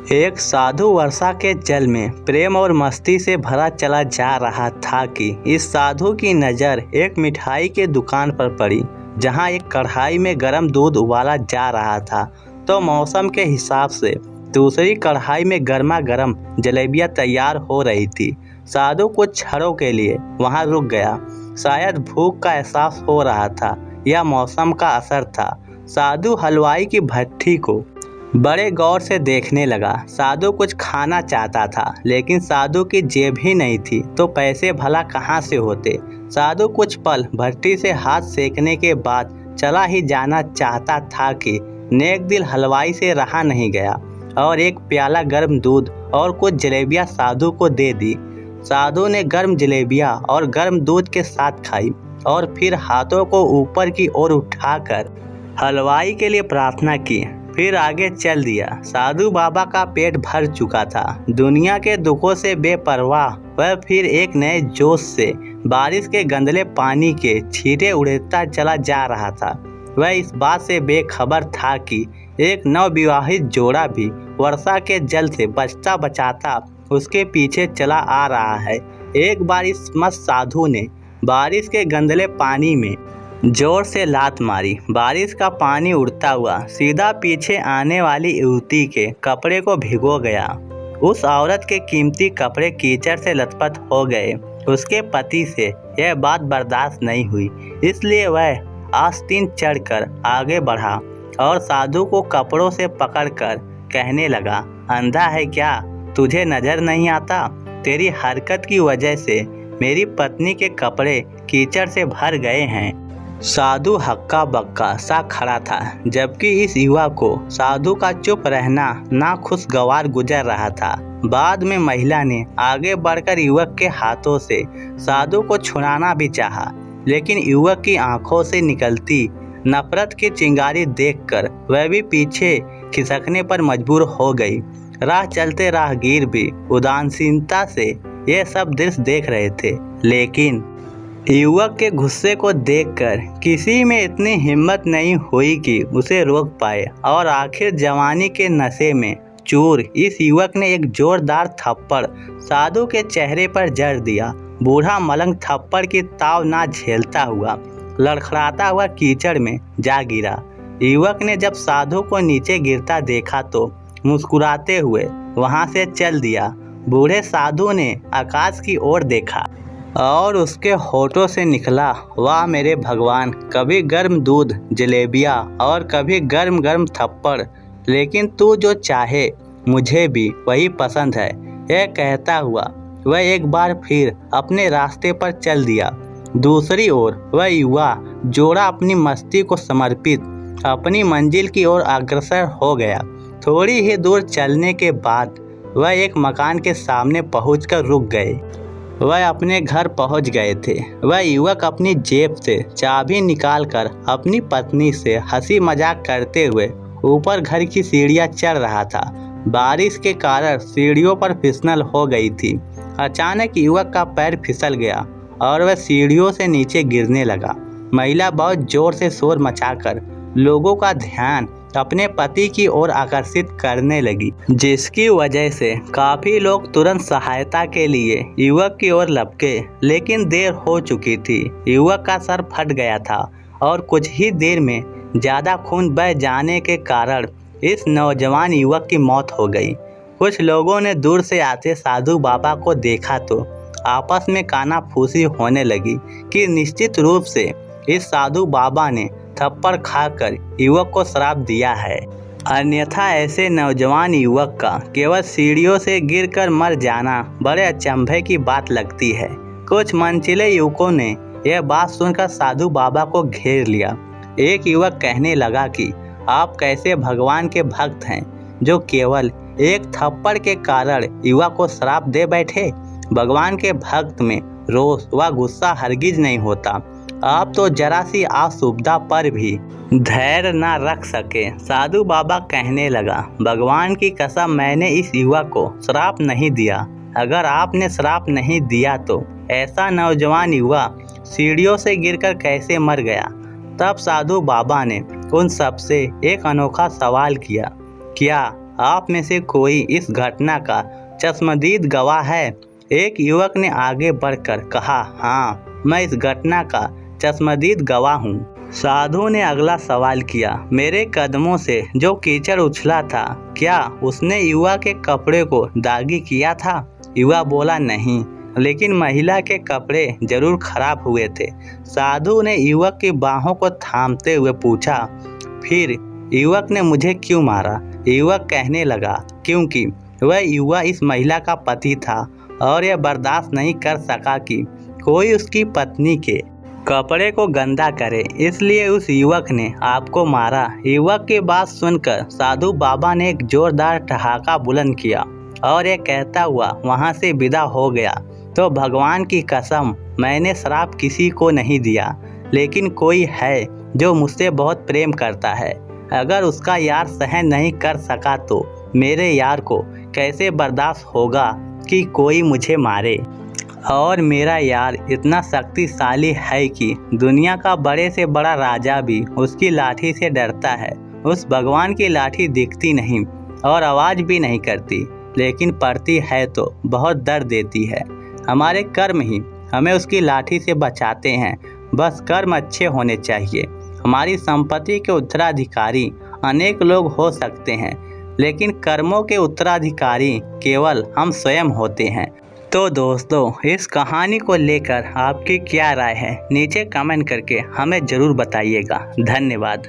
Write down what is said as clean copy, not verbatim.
एक साधु वर्षा के जल में प्रेम और मस्ती से भरा चला जा रहा था कि इस साधु की नज़र एक मिठाई के दुकान पर पड़ी, जहां एक कढ़ाई में गर्म दूध उबाला जा रहा था तो मौसम के हिसाब से दूसरी कढ़ाई में गर्मा गर्म जलेबियां तैयार हो रही थी। साधु कुछ क्षणों के लिए वहां रुक गया। शायद भूख का एहसास हो रहा था या मौसम का असर था। साधु हलवाई की भट्ठी को बड़े गौर से देखने लगा। साधु कुछ खाना चाहता था, लेकिन साधु की जेब ही नहीं थी तो पैसे भला कहाँ से होते। साधु कुछ पल भट्टी से हाथ सेकने के बाद चला ही जाना चाहता था कि नेक दिल हलवाई से रहा नहीं गया और एक प्याला गर्म दूध और कुछ जलेबियां साधु को दे दी। साधु ने गर्म जलेबियां और गर्म दूध के साथ खाई और फिर हाथों को ऊपर की ओर उठाकर हलवाई के लिए प्रार्थना की, फिर आगे चल दिया। साधु बाबा का पेट भर चुका था। दुनिया के दुखों से बेपरवाह वह फिर एक नए जोश से बारिश के गंदले पानी के छींटे उड़ता चला जा रहा था। वह इस बात से बेखबर था कि एक नवविवाहित जोड़ा भी वर्षा के जल से बचता बचाता उसके पीछे चला आ रहा है। एक बार इस मस्त साधु ने बारिश के गंदले पानी में जोर से लात मारी। बारिश का पानी उड़ता हुआ सीधा पीछे आने वाली युवती के कपड़े को भिगो गया। उस औरत के कीमती कपड़े कीचड़ से लथपथ हो गए। उसके पति से यह बात बर्दाश्त नहीं हुई, इसलिए वह आस्तीन चढ़कर आगे बढ़ा और साधु को कपड़ों से पकड़कर कहने लगा, अंधा है क्या? तुझे नजर नहीं आता? तेरी हरकत की वजह से मेरी पत्नी के कपड़े कीचड़ से भर गए हैं। साधु हक्का बक्का सा खड़ा था, जबकि इस युवा को साधु का चुप रहना नाखुशगवार गुजर रहा था। बाद में महिला ने आगे बढ़कर युवक के हाथों से साधु को छुड़ाना भी चाहा, लेकिन युवक की आंखों से निकलती नफरत की चिंगारी देखकर वह भी पीछे खिसकने पर मजबूर हो गई। राह चलते राहगीर भी उदासीनता से यह सब दृश्य देख रहे थे, लेकिन युवक के गुस्से को देखकर किसी में इतनी हिम्मत नहीं हुई कि उसे रोक पाए और आखिर जवानी के नशे में चूर इस युवक ने एक जोरदार थप्पड़ साधु के चेहरे पर जड़ दिया। बूढ़ा मलंग थप्पड़ की ताव ना झेलता हुआ लड़खड़ाता हुआ कीचड़ में जा गिरा। युवक ने जब साधु को नीचे गिरता देखा तो मुस्कुराते हुए वहां से चल दिया। बूढ़े साधु ने आकाश की ओर देखा और उसके होठों से निकला, वाह मेरे भगवान, कभी गर्म दूध जलेबियाँ और कभी गर्म गर्म थप्पड़, लेकिन तू जो चाहे मुझे भी वही पसंद है। यह कहता हुआ वह एक बार फिर अपने रास्ते पर चल दिया। दूसरी ओर वह युवा जोड़ा अपनी मस्ती को समर्पित अपनी मंजिल की ओर अग्रसर हो गया। थोड़ी ही दूर चलने के बाद वह एक मकान के सामने पहुंचकर रुक गए। वह अपने घर पहुंच गए थे। वह युवक अपनी जेब से चाबी निकालकर अपनी पत्नी से हंसी मजाक करते हुए ऊपर घर की सीढ़ियां चढ़ रहा था। बारिश के कारण सीढ़ियों पर फिसलन हो गई थी। अचानक युवक का पैर फिसल गया और वह सीढ़ियों से नीचे गिरने लगा। महिला बहुत जोर से शोर मचाकर लोगों का ध्यान अपने पति की ओर आकर्षित करने लगी, जिसकी वजह से काफी लोग तुरंत सहायता के लिए युवक की ओर लपके, लेकिन देर हो चुकी थी। युवक का सर फट गया था और कुछ ही देर में ज्यादा खून बह जाने के कारण इस नौजवान युवक की मौत हो गई। कुछ लोगों ने दूर से आते साधु बाबा को देखा तो आपस में कानाफूसी होने लगी कि निश्चित रूप से इस साधु बाबा ने थप्पड़ खाकर युवक को श्राप दिया है, अन्यथा ऐसे नौजवान युवक का केवल सीढ़ियों से गिरकर मर जाना बड़े अचंभे की बात लगती है। कुछ मनचले युवकों ने यह बात सुनकर साधु बाबा को घेर लिया। एक युवक कहने लगा कि आप कैसे भगवान के भक्त हैं जो केवल एक थप्पड़ के कारण युवक को श्राप दे बैठे। भगवान के भक्त में रोष व गुस्सा हरगिज नहीं होता। आप तो जरा सी असुविधा पर भी धैर्य न रख सके। साधु बाबा कहने लगा, भगवान की कसम मैंने इस युवक को श्राप नहीं दिया। अगर आपने श्राप नहीं दिया तो ऐसा नौजवान युवा सीढ़ियों से गिरकर कैसे मर गया? तब साधु बाबा ने उन सबसे एक अनोखा सवाल किया, क्या आप में से कोई इस घटना का चश्मदीद गवाह है? एक युवक ने आगे बढ़कर कहा, हाँ, मैं इस घटना का चश्मदीद गवाह हूँ। साधु ने अगला सवाल किया, मेरे कदमों से जो कीचड़ उछला था, क्या उसने युवा के कपड़े को दागी किया था? युवा बोला, नहीं, लेकिन महिला के कपड़े जरूर खराब हुए थे। साधु ने युवक की बाहों को थामते हुए पूछा, फिर युवक ने मुझे क्यों मारा? युवक कहने लगा, क्योंकि वह युवा इस महिला का पति था और यह बर्दाश्त नहीं कर सका कि कोई उसकी पत्नी के कपड़े को गंदा करे, इसलिए उस युवक ने आपको मारा। युवक की बात सुनकर साधु बाबा ने एक जोरदार ठहाका बुलंद किया और यह कहता हुआ वहां से विदा हो गया, तो भगवान की कसम, मैंने श्राप किसी को नहीं दिया, लेकिन कोई है जो मुझसे बहुत प्रेम करता है। अगर उसका यार सहन नहीं कर सका तो मेरे यार को कैसे बर्दाश्त होगा कि कोई मुझे मारे? और मेरा यार इतना शक्तिशाली है कि दुनिया का बड़े से बड़ा राजा भी उसकी लाठी से डरता है। उस भगवान की लाठी दिखती नहीं और आवाज़ भी नहीं करती, लेकिन पड़ती है तो बहुत दर्द देती है। हमारे कर्म ही हमें उसकी लाठी से बचाते हैं। बस कर्म अच्छे होने चाहिए। हमारी संपत्ति के उत्तराधिकारी अनेक लोग हो सकते हैं, लेकिन कर्मों के उत्तराधिकारी केवल हम स्वयं होते हैं। तो दोस्तों, इस कहानी को लेकर आपकी क्या राय है? नीचे कमेंट करके हमें ज़रूर बताइएगा। धन्यवाद।